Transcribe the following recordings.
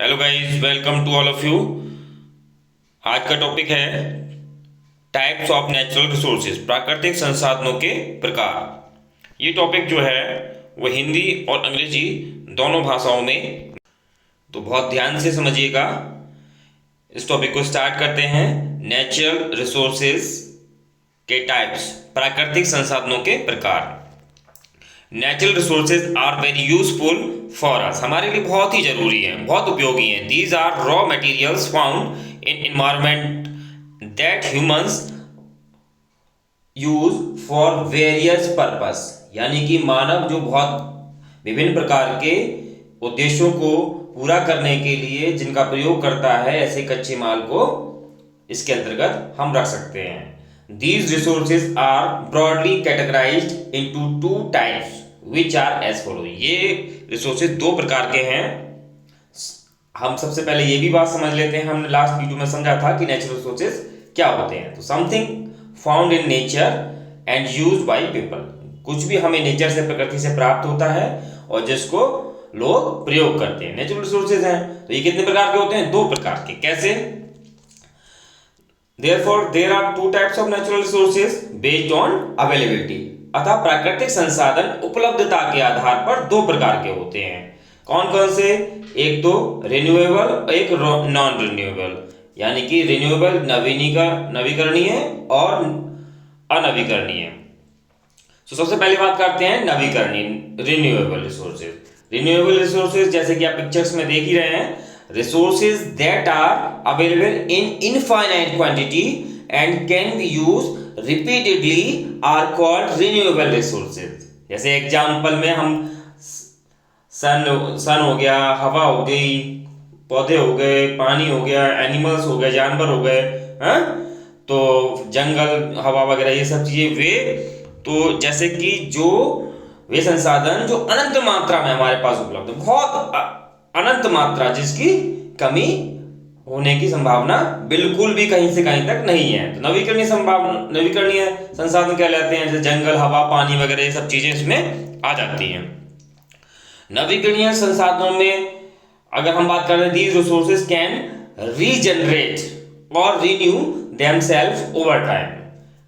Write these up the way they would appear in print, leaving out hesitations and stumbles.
Hello guys, welcome to all of you. आज का topic है टाइप्स ऑफ नेचुरल रिसोर्सेज, प्राकृतिक संसाधनों के प्रकार। ये टॉपिक जो है वो हिंदी और अंग्रेजी दोनों भाषाओं में, तो बहुत ध्यान से समझिएगा। इस टॉपिक को स्टार्ट करते हैं। नेचुरल रिसोर्सेज के टाइप्स, प्राकृतिक संसाधनों के प्रकार। Natural resources are very useful for us, हमारे लिए बहुत ही जरूरी है, बहुत उपयोगी हैं। These are raw materials found in environment that humans use for various purpose, यानी कि मानव जो बहुत विभिन्न प्रकार के उद्देश्यों को पूरा करने के लिए जिनका प्रयोग करता है, ऐसे कच्चे माल को इसके अंतर्गत हम रख सकते हैं। These resources are broadly categorized into two types, which are as follow. ये रिसोर्सेज दो प्रकार के हैं। हम सबसे पहले ये भी बात समझ लेते हैं, हमने लास्ट वीडियो में समझा था कि नेचुरल रिसोर्सेज क्या होते हैं। तो something found in nature and used by people, कुछ भी हमें नेचर से, प्रकृति से प्राप्त होता है और जिसको लोग प्रयोग करते हैं, नेचुरल रिसोर्सेज हैं। तो ये कितने प्रकार के होते हैं? दो प्रकार के। कैसे? Therefore, there are two types of natural resources based on availability. अतः प्राकृतिक संसाधन उपलब्धता के आधार पर दो प्रकार के होते हैं। कौन कौन से? एक तो रिन्यूएबल, एक नॉन रिन्यूएबल, यानी कि रिन्यूएबल नवीकरणीय और अनवीकरणीय। तो सबसे पहली बात करते हैं नवीकरणीय, रिन्यूएबल रिसोर्सेज। रिन्यूएबल रिसोर्सेज जैसे कि आप पिक्चर्स में देख ही रहे हैं, resources that are available in infinite quantity and can be used repeatedly are called renewable resources. जैसे एग्जाम्पल में हम सन हो गया, हवा हो गई, पौधे हो गए, पानी हो गया, एनिमल्स हो गए, जानवर हो गए, हैं? तो जंगल, हवा वगैरह ये सब चीजें, वे तो जैसे कि जो वे संसाधन जो अनंत मात्रा में हमारे पास उपलब्ध है, बहुत अनंत मात्रा, जिसकी कमी होने की संभावना बिल्कुल भी कहीं से कहीं तक नहीं है। तो नवीकरणीय संसाधन कहलाते हैं, जैसे जंगल, हवा, पानी वगैरह ये सब चीजें इसमें आ जाती हैं। नवीकरणीय संसाधनों में अगर हम बात करें, दीज रिसोर्सेज कैन रीजनरेट और renew themselves over time,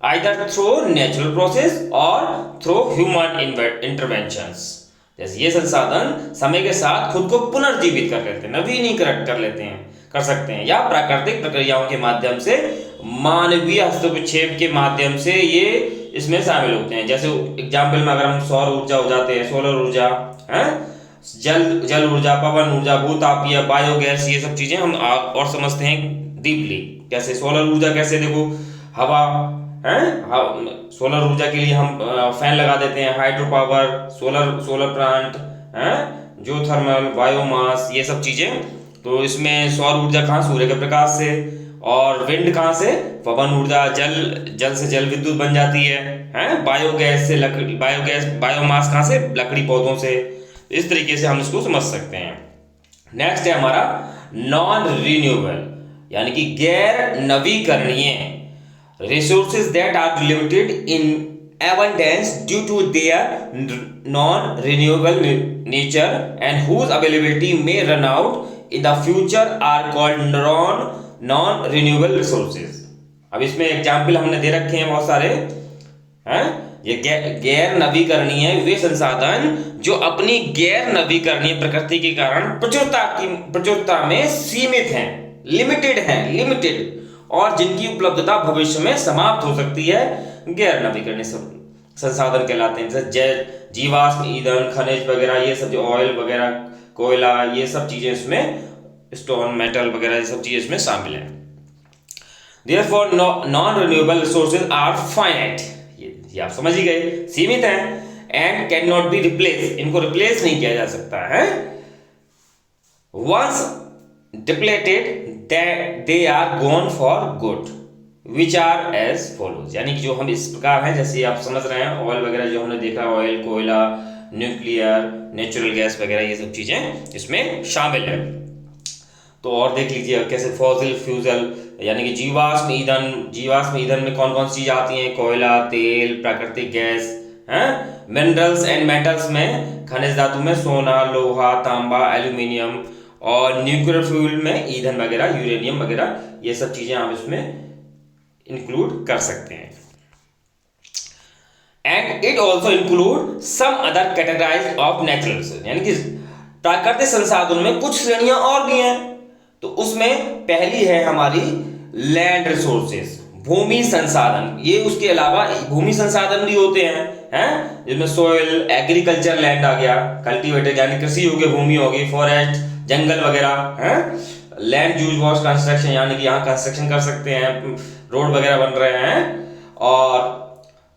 either through natural process और थ्रू ह्यूमन इंटरवेंशंस। जैसे ये संसाधन समय के साथ खुद को पुनर्जीवित कर लेते हैं, नवीनीकरण कर सकते हैं, या प्राकृतिक प्रक्रियाओं के माध्यम से, मानवीय हस्तक्षेप के माध्यम से ये इसमें शामिल होते हैं। जैसे एग्जाम्पल में अगर हम सौर ऊर्जा हो जाते हैं, सोलर ऊर्जा है, जल ऊर्जा, पवन ऊर्जा, भूतापीय, बायोगैस, ये सब चीजें हम और समझते हैं डीपली। कैसे सोलर ऊर्जा, कैसे देखो हवा है, सोलर ऊर्जा के लिए हम फैन लगा देते हैं, हाइड्रो पावर, सोलर प्लांट है, जियोथर्मल, बायोमास, ये सब चीजें। तो इसमें सौर ऊर्जा कहाँ? सूर्य के प्रकाश से। और विंड कहाँ से? पवन ऊर्जा, जल से जल विद्युत बन जाती है, बायोगैस से लकड़ी, बायोमास कहाँ से? लकड़ी, पौधों से। इस तरीके से हम इसको समझ सकते हैं। नेक्स्ट है हमारा नॉन रिन्यूएबल, यानी कि गैर नवीकरणीय resources that are limited in abundance due to their non-renewable nature and whose availability may run out in the future are called non-renewable resources. अब इसमें एग्जाम्पल हमने दे रखे हैं बहुत सारे, हैं? ये गैर नवीकरणीय वे संसाधन जो अपनी गैर नवीकरणीय प्रकृति के कारण प्रचुरता में सीमित हैं, लिमिटेड, और जिनकी उपलब्धता भविष्य में समाप्त हो सकती है, गैर नवीकरणीय संसाधन कहलाते हैं। जैसे जीवाश्म ईंधन, खनिज वगैरह, ये सब जो ऑयल वगैरह, कोयला, ये सब चीजें इसमें, स्टोन, मेटल वगैरह, ये सब चीजें इसमें शामिल हैं। Therefore, non renewable resources are finite, ये आप समझ ही गए, सीमित हैं, and can not be replace, इनको रिप्लेस नहीं किया जा सकता है। Once depleted, they are gone for good, which are as follows, यानी कि जो हम इस प्रकार हैं, जैसे आप समझ रहे हैं, ऑयल वगैरह जो हमने देखा, ऑयल, कोयला, न्यूक्लियर, नेचुरल गैस वगैरह, ये सब चीजें इसमें शामिल है। तो और देख लीजिए कैसे फॉसिल फ्यूजल, यानी कि जीवाश्म ईंधन में कौन कौन सी चीजें आती हैं? कोयला, तेल, प्राकृतिक गैस, हैं? मिनरल्स एंड मेटल्स में, खनिज धातु में सोना, लोहा, तांबा, एल्यूमिनियम, और न्यूक्लियर फ्यूल में ईंधन वगैरह, यूरेनियम वगैरह, ये सब चीजें आप इसमें इंक्लूड कर सकते हैं। And it also include some other categorize of natural resource, यानी कि प्राकृतिक संसाधन में कुछ श्रेणियां और भी हैं। तो उसमें पहली है हमारी लैंड रिसोर्सेज, भूमि संसाधन। ये उसके अलावा भूमि संसाधन भी होते हैं जिसमें सोयल, एग्रीकल्चर लैंड आ गया, कल्टीवेटेड यानी कृषि योग्य भूमि होगी, फॉरेस्ट जंगल वगैरह हैं, लैंड यूज वॉज कंस्ट्रक्शन यानी कि यहाँ कंस्ट्रक्शन कर सकते हैं, रोड वगैरह बन रहे हैं, और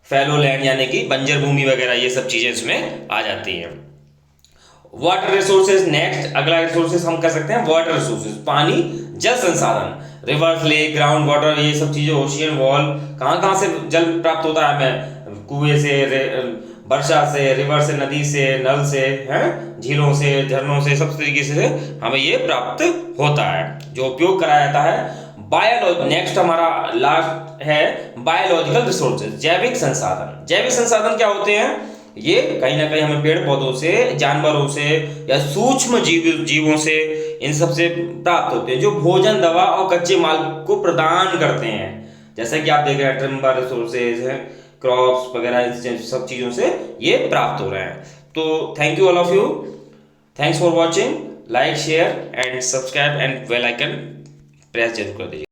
फैलो लैंड यानी कि बंजर भूमि वगैरह, ये सब चीजें इसमें आ जाती हैं। वाटर रिसोर्सेज, नेक्स्ट अगला रिसोर्सेज हम कर सकते हैं वाटर रिसोर्सेज, पानी जल संसाधन, रिवर, लेक, ग्राउंड वाटर, ये सब चीजें, ओशियन वॉल, कहाँ से जल प्राप्त होता है हमें, कुएं से, वर्षा से, रिवर से, नदी से, नल से, हैं, झीलों से, झरनों से, सब तरीके से हमें ये प्राप्त होता है, जो उपयोग कराया जाता है। बायोलॉजी, नेक्स्ट हमारा लास्ट है बायोलॉजिकल रिसोर्सेज, जैविक संसाधन। जैविक संसाधन क्या होते हैं? ये कहीं ना कहीं हमें पेड़ पौधों से, जानवरों से या सूक्ष्म जीवों से, इन सब से प्राप्त होते हैं, जो भोजन, दवा और कच्चे माल को प्रदान करते हैं। जैसे कि आप देख रहे हैं टिम्बर रिसोर्सेज है, क्रॉप्स वगैरह, इन सब चीजों से ये प्राप्त हो रहे हैं। तो thank you all of you, thanks for watching, like, share and subscribe and bell icon press जरूर कर दीजिए।